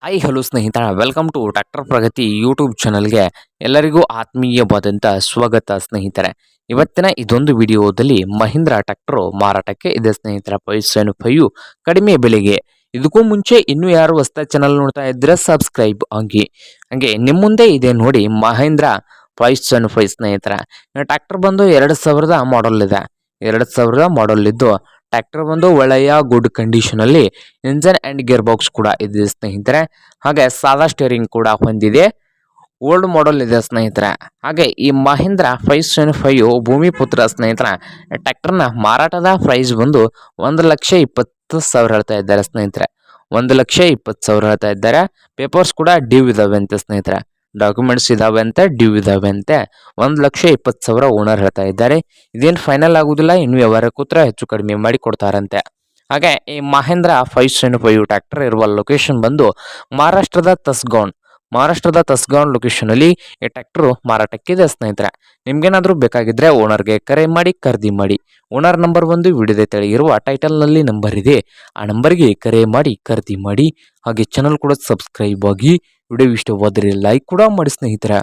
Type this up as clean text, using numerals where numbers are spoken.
Hi hello ಸ್ನೇಹಿತರ welcome to tractor Pragati YouTube ಚಾನಲ್ಗೆ ಎಲ್ಲರಿಗೂ ಆತ್ಮೀಯವಾದಂಥ ಸ್ವಾಗತ ಸ್ನೇಹಿತರೆ. ಇವತ್ತಿನ ಇದೊಂದು ವಿಡಿಯೋದಲ್ಲಿ ಮಹೀಂದ್ರ ಟ್ರ್ಯಾಕ್ಟರ್ ಮಾರಾಟಕ್ಕೆ ಇದೆ ಸ್ನೇಹಿತರ. 575 ಕಡಿಮೆ ಬೆಲೆಗೆ. ಇದಕ್ಕೂ ಮುಂಚೆ ಇನ್ನೂ ಯಾರು ಹೊಸ ಚಾನಲ್ ನೋಡ್ತಾ ಇದ್ರೆ ಸಬ್ಸ್ಕ್ರೈಬ್ ಆಗಿ. ಹಾಗೆ ನಿಮ್ಮ ಮುಂದೆ ಇದೆ ನೋಡಿ ಮಹೀಂದ್ರ 575 ಸ್ನೇಹಿತರ. ಟ್ರ್ಯಾಕ್ಟರ್ ಬಂದು 2000 ಮಾಡಲ್ ಇದೆ. 2000 ಮಾಡಲ್ ಇದ್ದು ಟ್ರ್ಯಾಕ್ಟರ್ ಬಂದು ಒಳ್ಳೆಯ ಗುಡ್ ಕಂಡೀಷನ್ ಅಲ್ಲಿ ಇಂಜನ್ ಅಂಡ್ ಗೇರ್ ಬಾಕ್ಸ್ ಕೂಡ ಇದೆ ಸ್ನೇಹಿತರೆ. ಹಾಗೆ ಸಾದಾ ಸ್ಟೇರಿಂಗ್ ಕೂಡ ಹೊಂದಿದೆ. ಓಲ್ಡ್ ಮಾಡಲ್ ಇದೆ ಸ್ನೇಹಿತರೆ. ಹಾಗೆ ಈ ಮಹೀಂದ್ರ 575 ಭೂಮಿಪುತ್ರ ಸ್ನೇಹಿತರ ಟ್ರ್ಯಾಕ್ಟರ್ನ ಮಾರಾಟದ ಪ್ರೈಸ್ ಬಂದು 1,20,000 ಹೇಳ್ತಾ ಇದ್ದಾರೆ ಸ್ನೇಹಿತರೆ. 1,20,000 ಹೇಳ್ತಾ ಇದ್ದಾರೆ. ಪೇಪರ್ಸ್ ಕೂಡ ಡ್ಯೂ ಇದಾವೆ ಅಂತೆ ಸ್ನೇಹಿತರೆ. ಡಾಕ್ಯುಮೆಂಟ್ಸ್ ಇದಾವೆ ಅಂತೆ, ಡ್ಯೂ ಇದಾವೆ ಅಂತೆ. 1,20,000 ಓನರ್ ಹೇಳ್ತಾ ಇದ್ದಾರೆ. ಇದೇನು ಫೈನಲ್ ಆಗುದಿಲ್ಲ, ಇನ್ನು ವ್ಯವಹಾರ ಕೂತ್ರೆ ಹೆಚ್ಚು ಕಡಿಮೆ ಮಾಡಿ ಕೊಡ್ತಾರಂತೆ. ಹಾಗೆ ಈ ಮಹೇಂದ್ರ 575 ಟ್ರ್ಯಾಕ್ಟರ್ ಇರುವ ಲೊಕೇಶನ್ ಬಂದು ಮಹಾರಾಷ್ಟ್ರದ ತಸ್ಗಾಂವ್ ಲೊಕೇಶನ್ ಅಲ್ಲಿ ಈ ಟ್ರ್ಯಾಕ್ಟರ್ ಮಾರಾಟಕ್ಕಿದೆ ಸ್ನೇಹಿತರೆ. ನಿಮ್ಗೇನಾದ್ರೂ ಬೇಕಾಗಿದ್ರೆ ಓನರ್ಗೆ ಕರೆ ಮಾಡಿ ಖರೀದಿ ಮಾಡಿ. ಓನರ್ ನಂಬರ್ ಒಂದು ವಿಡಿಯೋದ ತೆಳಗಿರುವ ಟೈಟಲ್ ನಲ್ಲಿ ನಂಬರ್ ಇದೆ. ಆ ನಂಬರ್ಗೆ ಕರೆ ಮಾಡಿ ಖರೀದಿ ಮಾಡಿ. ಹಾಗೆ ಚಾನಲ್ ಕೂಡ ಸಬ್ಸ್ಕ್ರೈಬ್ ಆಗಿ. ವಿಡಿಯೋ ಇಷ್ಟವಾದರೆ ಲೈಕ್ ಕೂಡ ಮಾಡಿ ಸ್ನೇಹಿತರೆ.